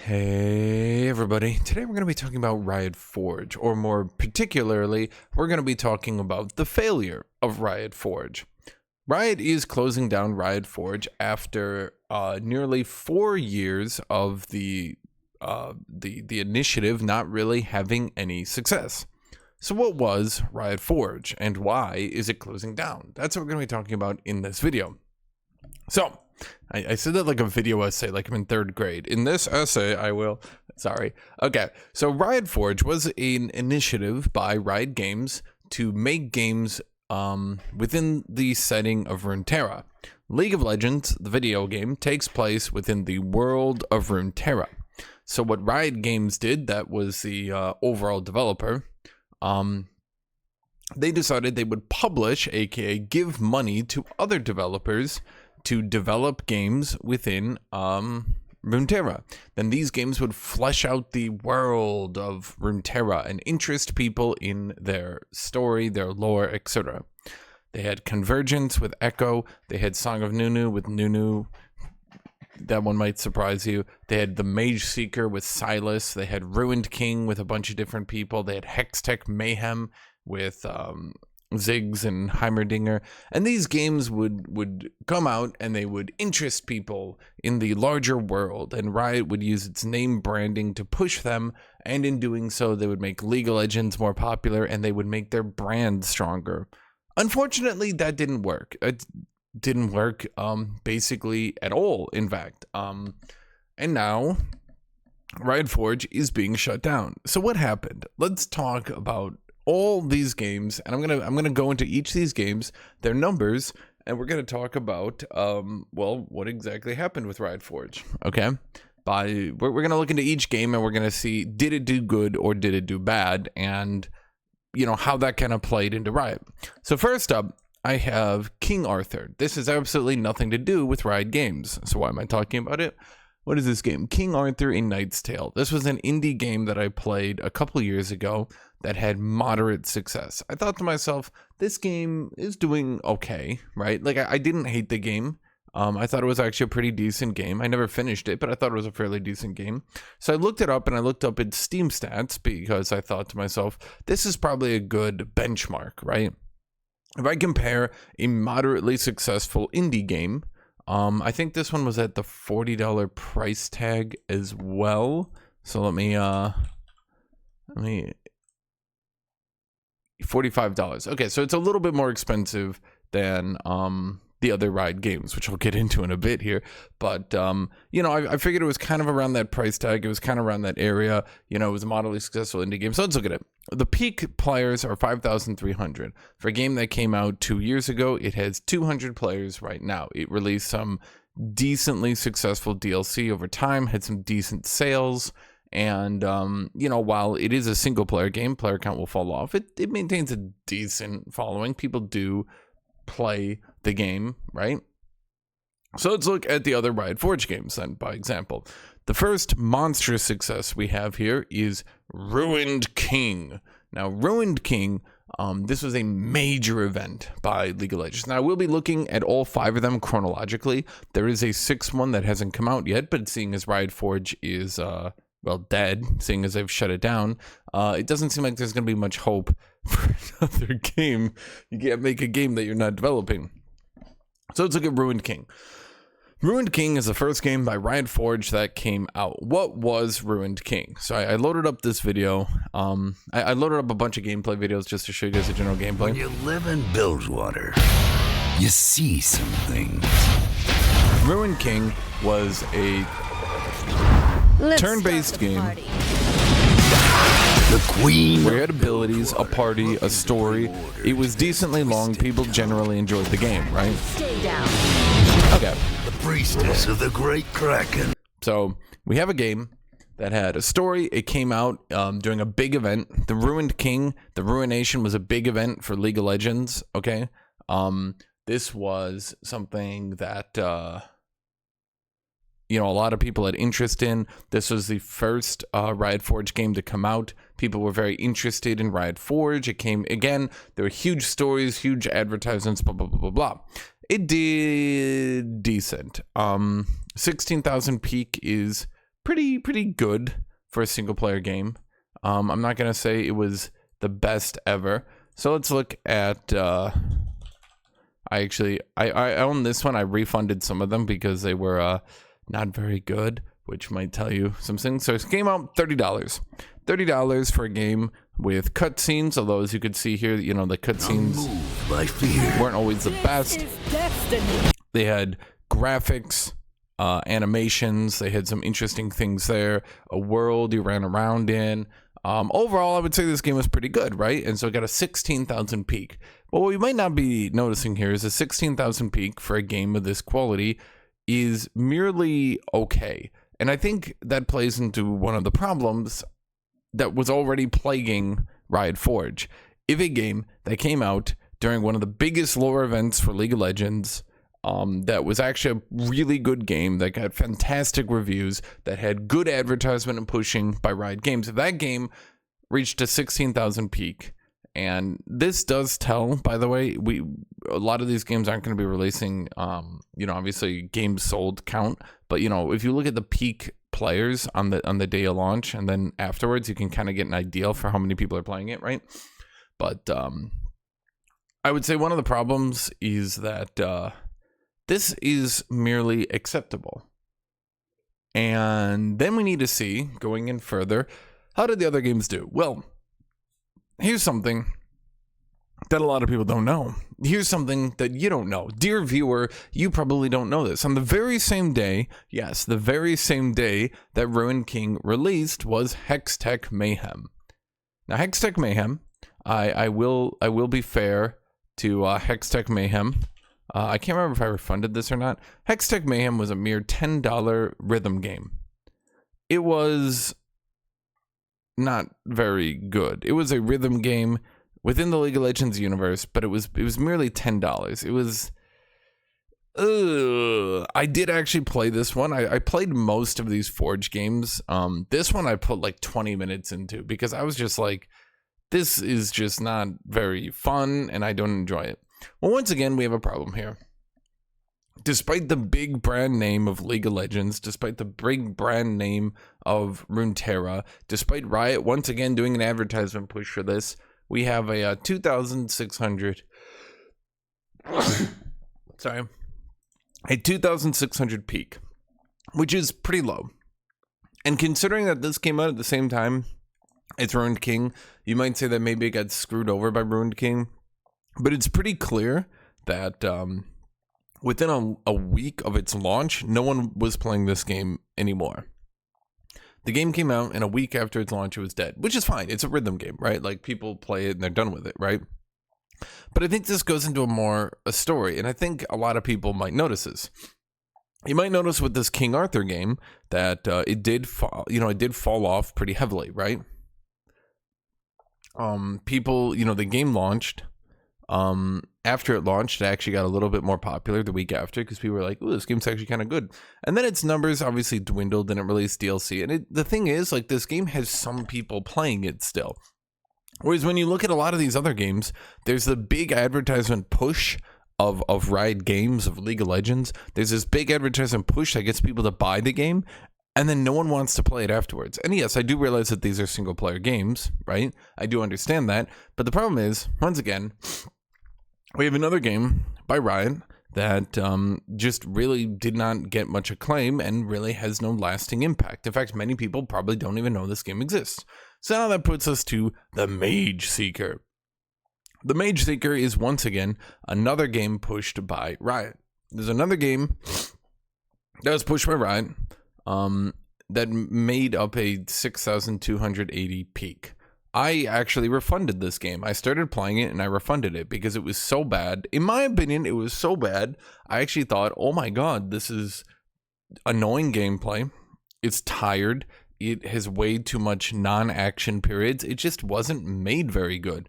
Hey everybody, today we're going to be talking about Riot Forge, or more particularly, we're going to be talking about the failure of Riot Forge. Riot is closing down Riot Forge after nearly 4 years of the initiative not really having any success. So what was Riot Forge, and why is it closing down? That's what we're going to be talking about in this video. So, I said that like a video essay, like I'm in 3rd grade. In this essay, Okay, so Riot Forge was an initiative by Riot Games to make games within the setting of Runeterra. League of Legends, the video game, takes place within the world of Runeterra. So what Riot Games did, that was the overall developer, they decided they would publish, aka give money to other developers to develop games within Runeterra. Then these games would flesh out the world of Runeterra and interest people in their story, their lore, etc. They had Convergence with Echo. They had Song of Nunu with Nunu. That one might surprise you. They had the Mage Seeker with Silas. They had Ruined King with a bunch of different people. They had Hextech Mayhem with Ziggs and Heimerdinger, and these games would come out and they would interest people in the larger world, and Riot would use its name branding to push them, and in doing so they would make League of Legends more popular and they would make their brand stronger. Unfortunately, that didn't work. It didn't work basically at all, in fact. And now Riot Forge is being shut down. So what happened? Let's talk about all these games, and I'm gonna go into each of these games, their numbers, and we're gonna talk about well, what exactly happened with Riot Forge. Okay, we're gonna look into each game and we're gonna see, did it do good or did it do bad, and you know how that kind of played into Riot. So first up, I have King Arthur. This has absolutely nothing to do with Riot Games. So why am I talking about it? What is this game? King Arthur: A Knight's Tale. This was an indie game that I played a couple years ago that had moderate success. I thought to myself, this game is doing okay, right? Like, I didn't hate the game. I thought it was actually a pretty decent game. I never finished it, but I thought it was a fairly decent game. So I looked it up, and I looked up its Steam stats because I thought to myself, this is probably a good benchmark, right? If I compare a moderately successful indie game, I think this one was at the $40 price tag as well. So let me $45. Okay, so it's a little bit more expensive than the other Riot games, which I'll get into in a bit here. But you know, I figured it was kind of around that price tag. It was kind of around that area. You know, it was a moderately successful indie game. So let's look at it. The peak players are 5,300. For a game that came out 2 years ago, it has 200 players right now. It released some decently successful DLC over time, had some decent sales. And, you know, while it is a single player game, player count will fall off. It maintains a decent following. People do play the game, right? So let's look at the other Riot Forge games then, by example. The first monstrous success we have here is Ruined King. Now, Ruined King, this was a major event by League of Legends. Now, I will be looking at all 5 of them chronologically. There is a 6th one that hasn't come out yet, but seeing as Riot Forge is well, dead, seeing as they've shut it down, it doesn't seem like there's going to be much hope for another game. You can't make a game that you're not developing. So let's look at Ruined King. Ruined King is the first game by Riot Forge that came out. What was Ruined King? So I loaded up this video. I loaded up a bunch of gameplay videos just to show you guys the general gameplay. When you live in Bilgewater, you see some things. Ruined King was a turn-based game The Queen, where you had abilities, a party, a story. It was decently long. People generally enjoyed the game, right? Stay down. Okay. the priestess of the Great Kraken. So we have a game that had a story. It came out during a big event. The Ruined King, the Ruination, was a big event for League of Legends. Okay. This was something that you know, a lot of people had interest in. This was the first Riot Forge game to come out. People were very interested in Riot Forge. It came, again, there were huge stories, huge advertisements, blah, blah, blah, blah, blah. It did decent. 16,000 peak is pretty good for a single player game. I'm not gonna say it was the best ever. So let's look at. I own this one. I refunded some of them because they were not very good, which might tell you some things. So it came out $30. $30 for a game with cutscenes. Although, as you could see here, you know, the cutscenes weren't always the best. They had graphics, animations. They had some interesting things there. A world you ran around in. Overall, I would say this game was pretty good, right? And so it got a 16,000 peak. But what we might not be noticing here is a 16,000 peak for a game of this quality is merely okay. And I think that plays into one of the problems that was already plaguing Riot Forge. If a game that came out during one of the biggest lore events for League of Legends, that was actually a really good game, that got fantastic reviews, that had good advertisement and pushing by Riot Games, if that game reached a 16,000 peak, and this does tell, by the way, a lot of these games aren't going to be releasing, you know, obviously games sold count, but you know, if you look at the peak players on the day of launch, and then afterwards, you can kind of get an idea for how many people are playing it, right? But I would say one of the problems is that this is merely acceptable. And then we need to see, going in further, how did the other games do? Well, here's something that a lot of people don't know. Here's something that you don't know. Dear viewer, you probably don't know this. On the very same day, yes, the very same day that Ruined King released was Hextech Mayhem. Now, Hextech Mayhem, I will be fair to Hextech Mayhem. I can't remember if I refunded this or not. Hextech Mayhem was a mere $10 rhythm game. It was not very good. It was a rhythm game within the League of Legends universe, but it was merely $10. It was... I did actually play this one. I played most of these Forge games. This one I put like 20 minutes into because I was just like, this is just not very fun and I don't enjoy it. Well, once again, we have a problem here. Despite the big brand name of League of Legends, despite the big brand name of Runeterra, despite Riot once again doing an advertisement push for this, we have a 2,600 sorry, a 2,600 peak, which is pretty low. And considering that this came out at the same time as Ruined King, you might say that maybe it got screwed over by Ruined King. But it's pretty clear that within a week of its launch, no one was playing this game anymore. The game came out, and a week after its launch, it was dead, which is fine. It's a rhythm game, right? Like, people play it, and they're done with it, right? But I think this goes into a story, and I think a lot of people might notice this. You might notice with this King Arthur game that it did fall off pretty heavily, right? People, the game launched. After it launched, it actually got a little bit more popular the week after because people were like, "Ooh, this game's actually kind of good." And then its numbers obviously dwindled and it released DLC. And the thing is, like, this game has some people playing it still. Whereas when you look at a lot of these other games, there's the big advertisement push of Riot Games, of League of Legends. There's this big advertisement push that gets people to buy the game, and then no one wants to play it afterwards. And yes, I do realize that these are single player games, right? I do understand that. But the problem is, once again, we have another game by Riot that just really did not get much acclaim and really has no lasting impact. In fact, many people probably don't even know this game exists. So now that puts us to the Mage Seeker. The Mage Seeker is once again another game pushed by Riot. There's another game that was pushed by Riot that made up a 6,280 peak. I actually refunded this game. I started playing it and I refunded it because it was so bad. In my opinion, it was so bad. I actually thought, oh my god, this is annoying gameplay. It's tired. It has way too much non-action periods. It just wasn't made very good.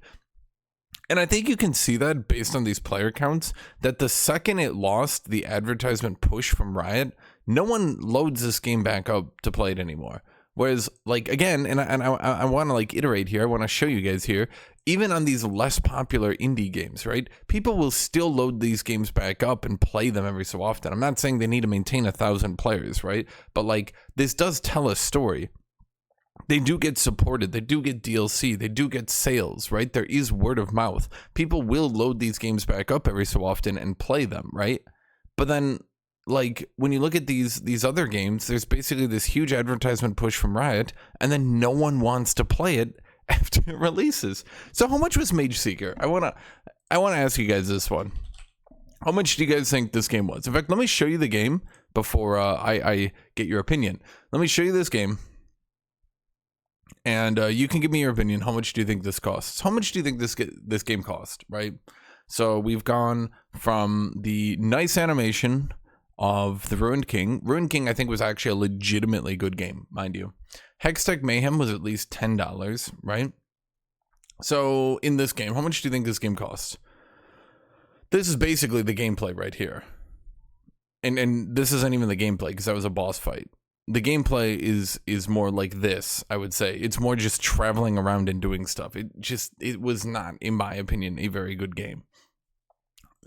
And I think you can see that based on these player counts, that the second it lost the advertisement push from Riot, no one loads this game back up to play it anymore. Whereas, like, again, and I want to, like, iterate here. I want to show you guys here. Even on these less popular indie games, right? People will still load these games back up and play them every so often. I'm not saying they need to maintain 1,000 players, right? But, like, this does tell a story. They do get supported. They do get DLC. They do get sales, right? There is word of mouth. People will load these games back up every so often and play them, right? But then, like, when you look at these other games, there's basically this huge advertisement push from Riot, and then no one wants to play it after it releases. So how much was Mage Seeker? I wanna ask you guys this one. How much do you guys think this game was? In fact, let me show you the game before I get your opinion. Let me show you this game. And you can give me your opinion. How much do you think this costs? How much do you think this game cost, right? So we've gone from the nice animation of the Ruined King. Ruined King, I think, was actually a legitimately good game, mind you. Hextech Mayhem was at least $10, right? So in this game, how much do you think this game costs? This is basically the gameplay right here. And this isn't even the gameplay because that was a boss fight. The gameplay is more like this, I would say. It's more just traveling around and doing stuff. It was not, in my opinion, a very good game.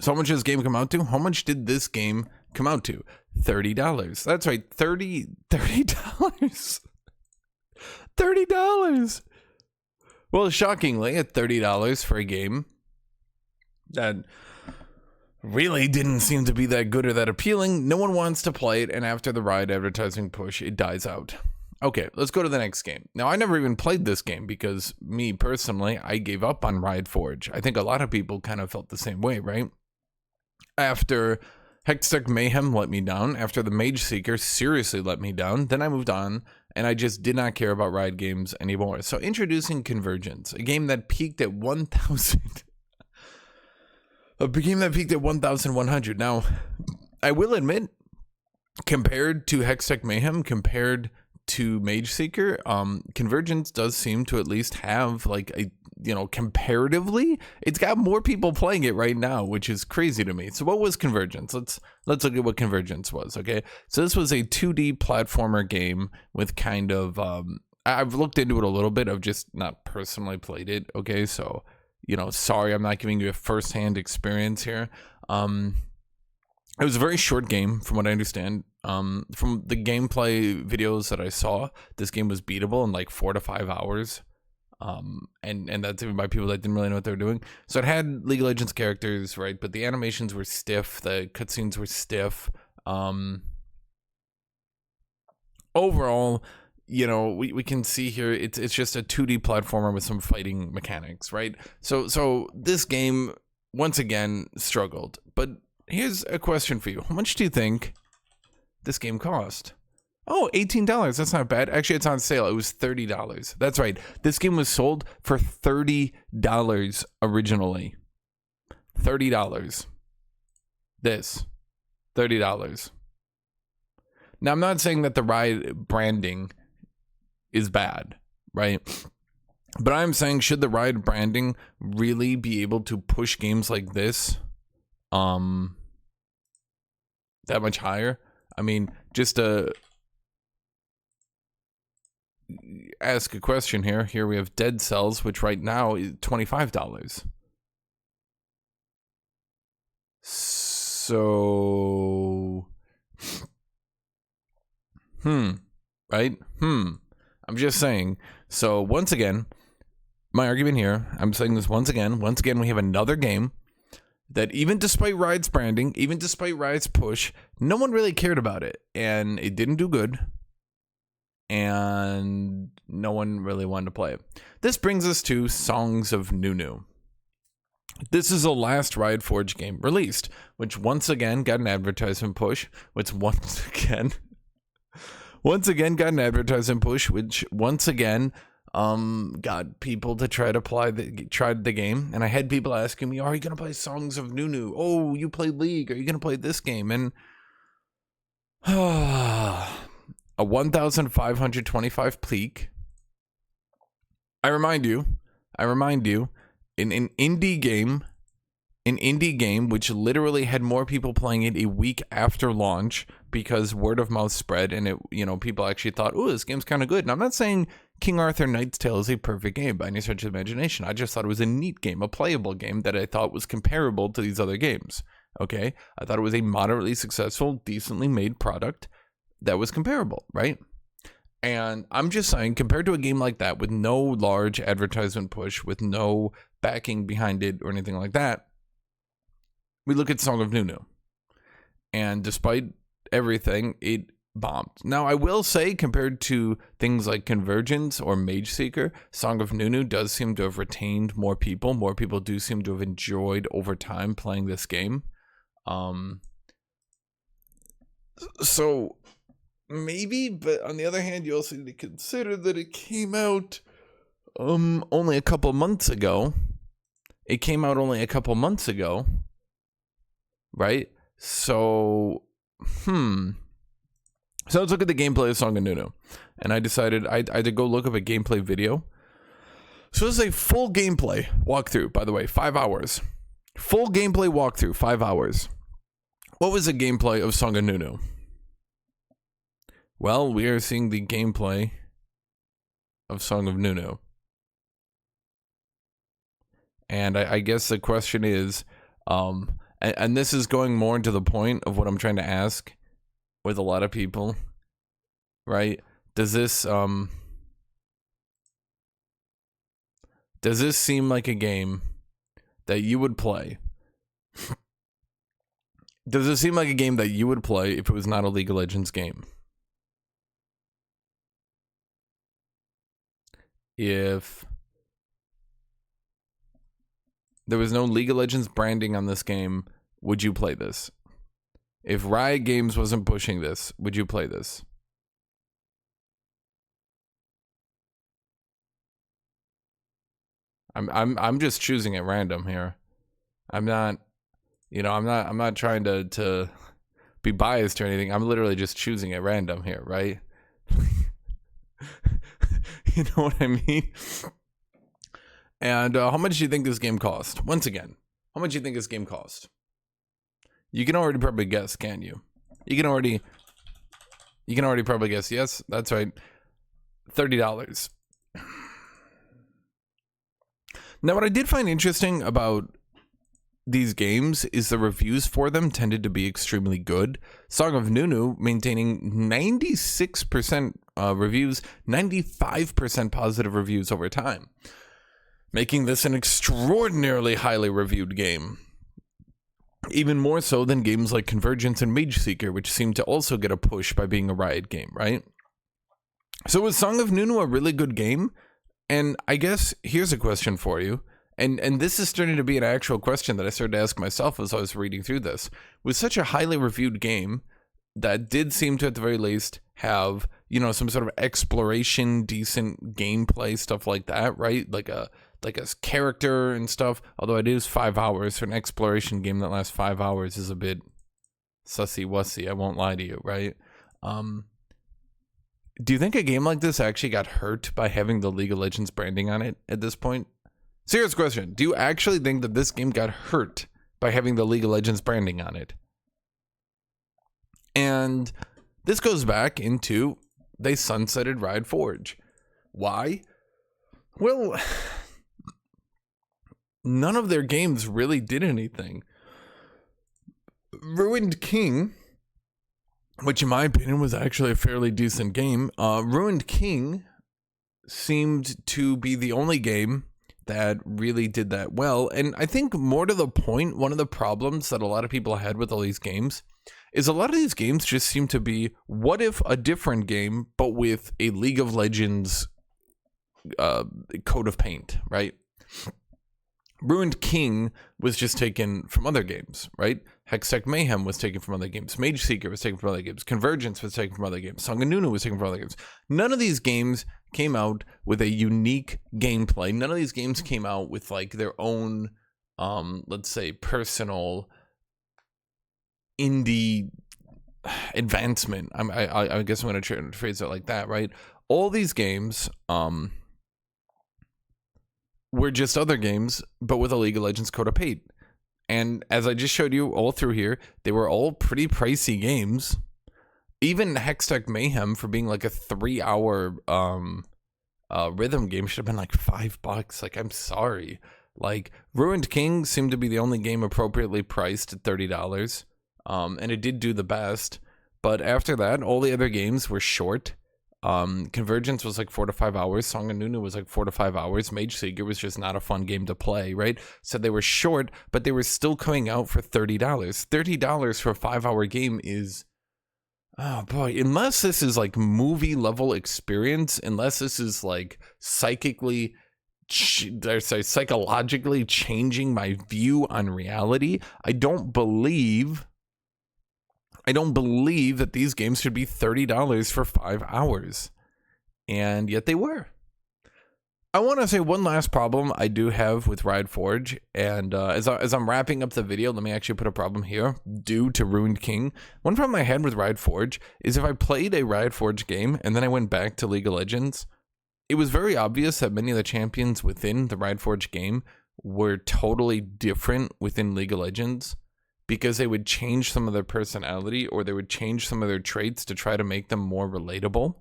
So how much did this game come out to? How much did this game come out to? $30. That's right, $30. $30. Well, shockingly, at $30 for a game that really didn't seem to be that good or that appealing, no one wants to play it, and after the Riot advertising push, it dies out. Okay, let's go to the next game. Now, I never even played this game because, me personally, I gave up on Riot Forge. I think a lot of people kind of felt the same way, right? After Hextech Mayhem let me down, after the Mage Seeker seriously let me down, then I moved on, and I just did not care about Riot games anymore. So introducing Convergence, a game that peaked at 1,000... a game that peaked at 1,100. Now, I will admit, compared to Hextech Mayhem, compared to Mage Seeker, Convergence does seem to at least have, like, a, you know, comparatively, it's got more people playing it right now, which is crazy to me. So what was Convergence? Let's look at what Convergence was, okay? So this was a 2D platformer game with kind of, I've looked into it a little bit. I've just not personally played it, okay? So, you know, sorry, I'm not giving you a first-hand experience here. It was a very short game, from what I understand. From the gameplay videos that I saw, this game was beatable in like 4 to 5 hours. And that's even by people that didn't really know what they were doing. So it had League of Legends characters, right? But the animations were stiff. The cutscenes were stiff. Overall, you know, we can see here it's just a 2D platformer with some fighting mechanics, right? So this game once again struggled. But here's a question for you: how much do you think this game cost? Oh, $18. That's not bad. Actually, it's on sale. It was $30. That's right. This game was sold for $30 originally. $30. This $30. Now, I'm not saying that the Riot branding is bad, right? But I'm saying, should the Riot branding really be able to push games like this that much higher? I mean, just to ask a question here. Here we have Dead Cells, which right now is $25. So, right? I'm just saying. So once again, my argument here, I'm saying this once again, we have another game that even despite Riot's branding, even despite Riot's push, no one really cared about it. And it didn't do good. And no one really wanted to play it. This brings us to Songs of Nunu. This is the last Riot Forge game released, which once again got an advertisement push, which once again got an advertisement push, which once again got people to try the game. And I had people asking me, are you going to play Songs of Nunu? Oh, you play League. Are you going to play this game? And a 1,525 peak. I remind you, in an indie game which literally had more people playing it a week after launch because word of mouth spread, and it, people actually thought, oh, this game's kind of good. And I'm not saying King Arthur Knight's Tale is a perfect game by any stretch of the imagination. I just thought it was a neat game, a playable game that I thought was comparable to these other games. Okay, I thought it was a moderately successful, decently made product that was comparable, right? And I'm just saying, compared to a game like that with no large advertisement push, with no backing behind it or anything like that, we look at Song of Nunu. And despite everything, it bombed. Now, I will say, compared to things like Convergence or Mage Seeker, Song of Nunu does seem to have retained more people. More people do seem to have enjoyed over time playing this game. So maybe, but on the other hand, you also need to consider that it came out only a couple months ago. It came out only a couple months ago, right? So, So let's look at the gameplay of Song of Nunu. And I decided I had to go look up a gameplay video. So this is a full gameplay walkthrough, by the way, 5 hours. Full gameplay walkthrough, 5 hours. What was the gameplay of Song of Nunu? Well, we are seeing the gameplay of Song of Nunu. And I guess the question is, and this is going more into the point of what I'm trying to ask with a lot of people, right? Does this seem like a game that you would play? Does it seem like a game that you would play if it was not a League of Legends game? If there was no League of Legends branding on this game, would you play this? If Riot Games wasn't pushing this, would you play this? I'm just choosing at random here. I'm not trying to be biased or anything. I'm literally just choosing at random here, right? You know what I mean? And how much do you think this game cost? Once again, how much do you think this game cost? You can already probably guess, can't you? You can already probably guess. Yes, that's right. $30. Now, what I did find interesting about these games is the reviews for them tended to be extremely good. Song of Nunu maintaining 96% reviews, 95% positive reviews over time, making this an extraordinarily highly reviewed game. Even more so than games like Convergence and Mage Seeker, which seem to also get a push by being a Riot game, right? So was Song of Nunu a really good game? And I guess here's a question for you. And this is starting to be an actual question that I started to ask myself as I was reading through this. Was such a highly reviewed game that did seem to, at the very least, have, some sort of exploration, decent gameplay, stuff like that, right? Like a character and stuff. Although it is 5 hours, for an exploration game that lasts 5 hours is a bit sussy-wussy, I won't lie to you, right? Do you think a game like this actually got hurt by having the League of Legends branding on it at this point? Serious question. Do you actually think that this game got hurt by having the League of Legends branding on it? And this goes back into they sunsetted Riot Forge. Why? Well, none of their games really did anything. Ruined King, which in my opinion was actually a fairly decent game, Ruined King seemed to be the only game that really did that well. And I think more to the point, one of the problems that a lot of people had with all these games is a lot of these games just seem to be, what if a different game, but with a League of Legends coat of paint, right? Ruined King was just taken from other games, right? Hextech Mayhem was taken from other games. Mage Seeker was taken from other games. Convergence was taken from other games. Song of Nunu was taken from other games. None of these games came out with a unique gameplay. None of these games came out with like their own, let's say, personal indie advancement. I guess I'm going to try to phrase it like that, right? All these games, were just other games, but with a League of Legends coat of paint. And as I just showed you all through here, they were all pretty pricey games. Even Hextech Mayhem, for being like a 3-hour rhythm game, should have been like $5. Like, I'm sorry. Like, Ruined King seemed to be the only game appropriately priced at $30. And it did do the best. But after that, all the other games were short. Convergence was like 4 to 5 hours. Song of Nunu was like 4 to 5 hours. Mage Seeker was just not a fun game to play, right? So they were short, but they were still coming out for $30. $30 for a 5-hour game is, oh boy, unless this is like movie level experience, unless this is like psychologically changing my view on reality, I don't believe that these games should be $30 for 5 hours. And yet they were. I want to say one last problem I do have with Riot Forge. And as I'm wrapping up the video, let me actually put a problem here due to Ruined King. One problem I had with Riot Forge is if I played a Riot Forge game and then I went back to League of Legends, it was very obvious that many of the champions within the Riot Forge game were totally different within League of Legends, because they would change some of their personality or they would change some of their traits to try to make them more relatable.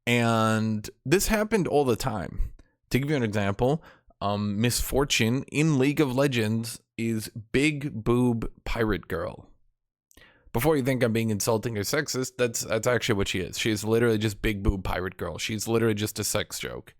And this happened all the time. To give you an example, Misfortune in League of Legends is Big Boob Pirate Girl. Before you think I'm being insulting or sexist, that's actually what she is. She is literally just Big Boob Pirate Girl. She's literally just a sex joke.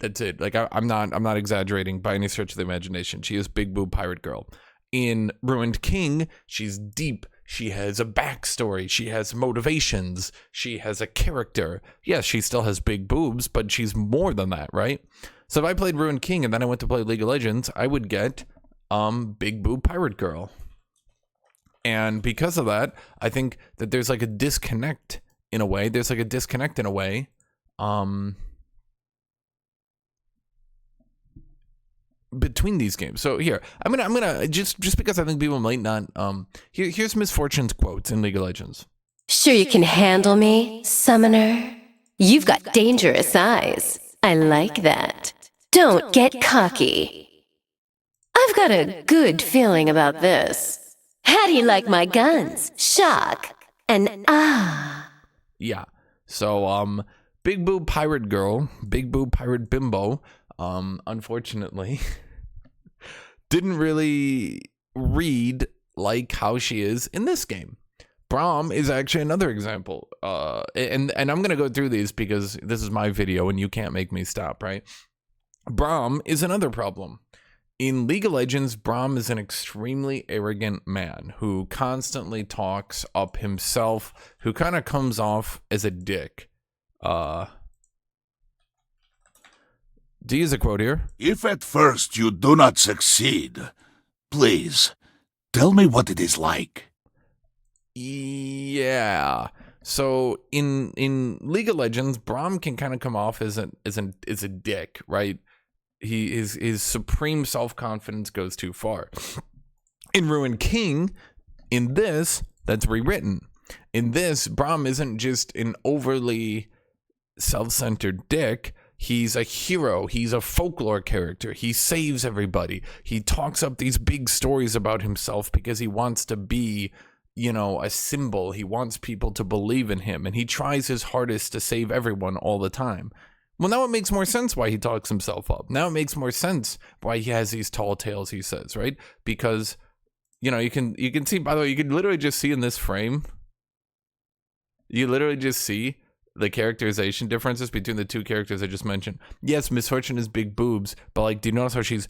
That's it. Like, I'm not exaggerating by any stretch of the imagination. She is Big Boob Pirate Girl. In Ruined King, she's deep. She has a backstory. She has motivations. She has a character. Yes, she still has big boobs, but she's more than that, right? So if I played Ruined King and then I went to play League of Legends, I would get Big Boob Pirate Girl. And because of that, I think that there's like a disconnect in a way. Between these games. So here, I'm gonna just because I think people might not here's Misfortune's quotes in League of Legends. Sure you can handle me, summoner? You've got dangerous eyes. I like that. Don't get cocky. I've got a good feeling about this. How do you like my guns? Shock and ah. Yeah. So Big Boob Pirate Girl, Big Boob Pirate Bimbo, unfortunately didn't really read like how she is in this game. Braum is actually another example. And I'm going to go through these because this is my video and you can't make me stop, right? Braum is another problem. In League of Legends, Braum is an extremely arrogant man who constantly talks up himself, who kind of comes off as a dick. To use a quote here. If at first you do not succeed, please tell me what it is like. Yeah. So in League of Legends, Braum can kind of come off as a dick, right? His supreme self-confidence goes too far. In Ruined King, in this, that's rewritten. In this, Braum isn't just an overly self-centered dick. He's a hero. He's a folklore character. He saves everybody. He talks up these big stories about himself because he wants to be, you know, a symbol. He wants people to believe in him, and he tries his hardest to save everyone all the time. Well, now it makes more sense why he talks himself up. Now it makes more sense why he has these tall tales, he says, right? Because, you know, you can see, by the way, you can literally just see in this frame, you literally just see the characterization differences between the two characters I just mentioned. Yes, Misfortune is big boobs, but like, do you notice how she's,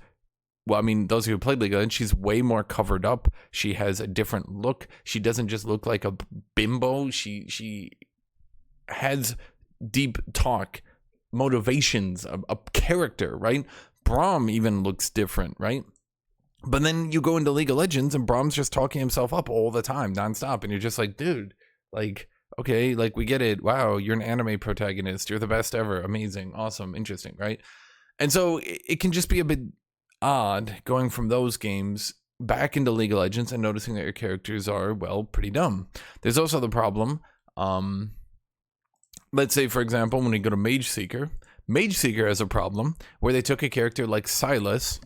well, I mean, those who played League of Legends, she's way more covered up. She has a different look. She doesn't just look like a bimbo. She has deep talk, motivations, a character, right? Braum even looks different, right? But then you go into League of Legends and Braum's just talking himself up all the time, nonstop, and you're just like, dude, like, okay, like, we get it. Wow, you're an anime protagonist. You're the best ever. Amazing, awesome, interesting, right? And so it can just be a bit odd going from those games back into League of Legends and noticing that your characters are, well, pretty dumb. There's also the problem, let's say, for example, when we go to Mage Seeker, Mage Seeker has a problem where they took a character like Silas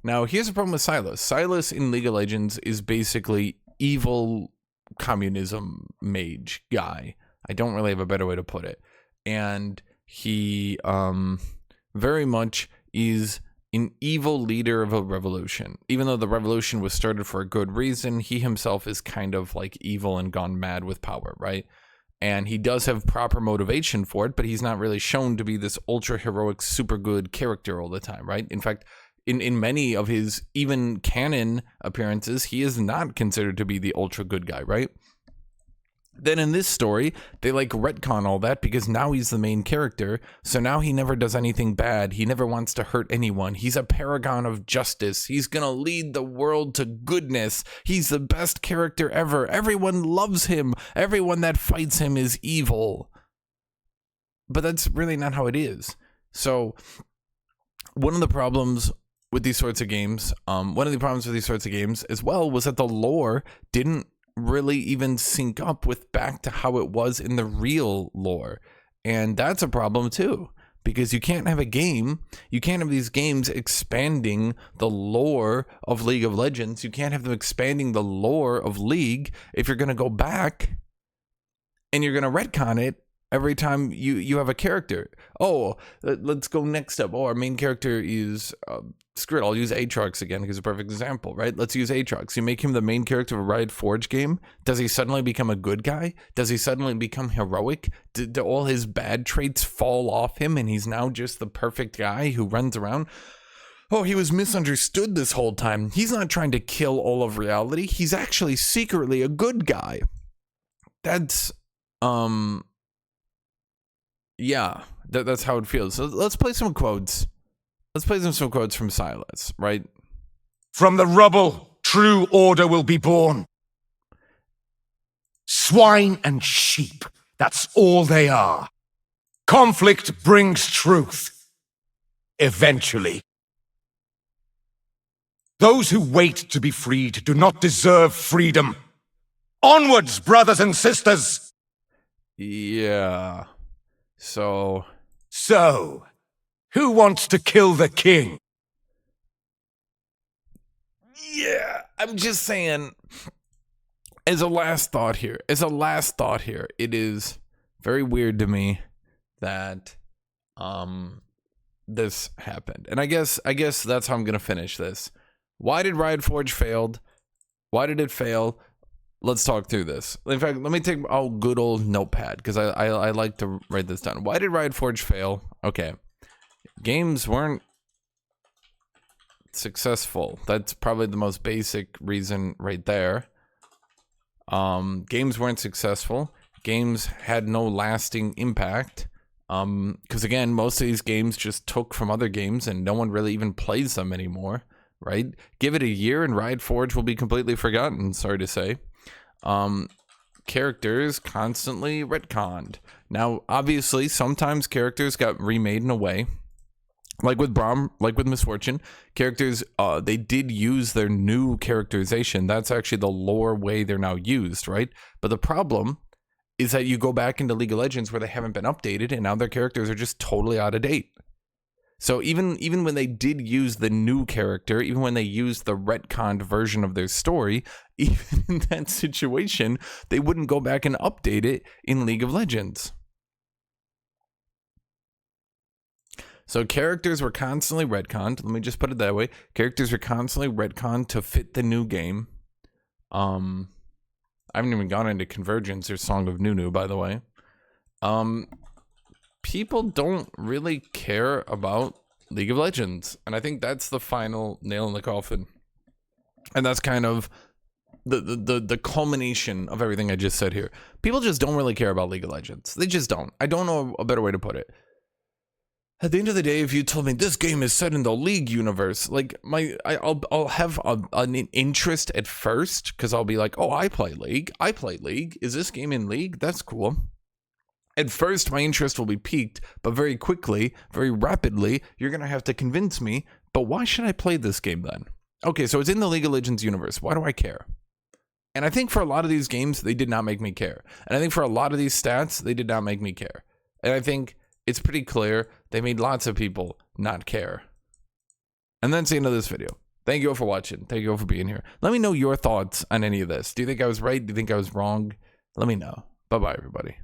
Now, here's the problem with Silas. Silas in League of Legends is basically evil communism mage guy. I don't really have a better way to put it. And he very much is an evil leader of a revolution. Even though the revolution was started for a good reason, he himself is kind of like evil and gone mad with power, right? And he does have proper motivation for it, but he's not really shown to be this ultra heroic, super good character all the time, right? In fact, in many of his even canon appearances, he is not considered to be the ultra good guy, right? Then in this story, they like retcon all that because now he's the main character. So now he never does anything bad. He never wants to hurt anyone. He's a paragon of justice. He's going to lead the world to goodness. He's the best character ever. Everyone loves him. Everyone that fights him is evil. But that's really not how it is. So one of the problems with these sorts of games, as well was that the lore didn't really even sync up with back to how it was in the real lore. And that's a problem too, because you can't have these games expanding the lore of League of Legends. You can't have them expanding the lore of League if you're going to go back and you're going to retcon it every time you have a character. Let's go next up. Our main character is screw it, I'll use Aatrox again because it's a perfect example, right? Let's use Aatrox. You make him the main character of a Riot Forge game. Does he suddenly become a good guy? Does he suddenly become heroic? Do all his bad traits fall off him and he's now just the perfect guy who runs around? Oh, he was misunderstood this whole time. He's not trying to kill all of reality. He's actually secretly a good guy. That's yeah, that's how it feels. So let's play some quotes. Let's play some quotes from Silas, right? From the rubble, true order will be born. Swine and sheep, that's all they are. Conflict brings truth. Eventually. Those who wait to be freed do not deserve freedom. Onwards, brothers and sisters! Yeah. So, who wants to kill the king? Yeah, I'm just saying, as a last thought here, it is very weird to me that this happened. And I guess that's how I'm going to finish this. Why did Riot Forge failed? Why did it fail? Let's talk through this. In fact, let me take good old notepad because I like to write this down. Why did Riot Forge fail? Okay. Games weren't successful. That's probably the most basic reason right there. Games weren't successful. Games had no lasting impact. Because again, most of these games just took from other games and no one really even plays them anymore, right? Give it a year and Riot Forge will be completely forgotten, sorry to say. Characters constantly retconned. Now, obviously, sometimes characters got remade in a way. Like with Braum, like with Misfortune, characters, they did use their new characterization. That's actually the lore way they're now used, right? But the problem is that you go back into League of Legends where they haven't been updated and now their characters are just totally out of date. So even when they did use the new character, even when they used the retconned version of their story, even in that situation, they wouldn't go back and update it in League of Legends. So characters were constantly retconned. Let me just put it that way. Characters were constantly retconned to fit the new game. I haven't even gone into Convergence or Song of Nunu, by the way. People don't really care about League of Legends. And I think that's the final nail in the coffin. And that's kind of the culmination of everything I just said here. People just don't really care about League of Legends. They just don't. I don't know a better way to put it. At the end of the day, if you told me this game is set in the League universe, like I'll have an interest at first because I'll be like, oh, I play League. Is this game in League? That's cool. At first, my interest will be piqued, but very quickly, very rapidly, you're going to have to convince me, but why should I play this game then? Okay, so it's in the League of Legends universe. Why do I care? And I think for a lot of these games, they did not make me care. And I think for a lot of these stats, they did not make me care. And I think it's pretty clear they made lots of people not care. And that's the end of this video. Thank you all for watching. Thank you all for being here. Let me know your thoughts on any of this. Do you think I was right? Do you think I was wrong? Let me know. Bye-bye, everybody.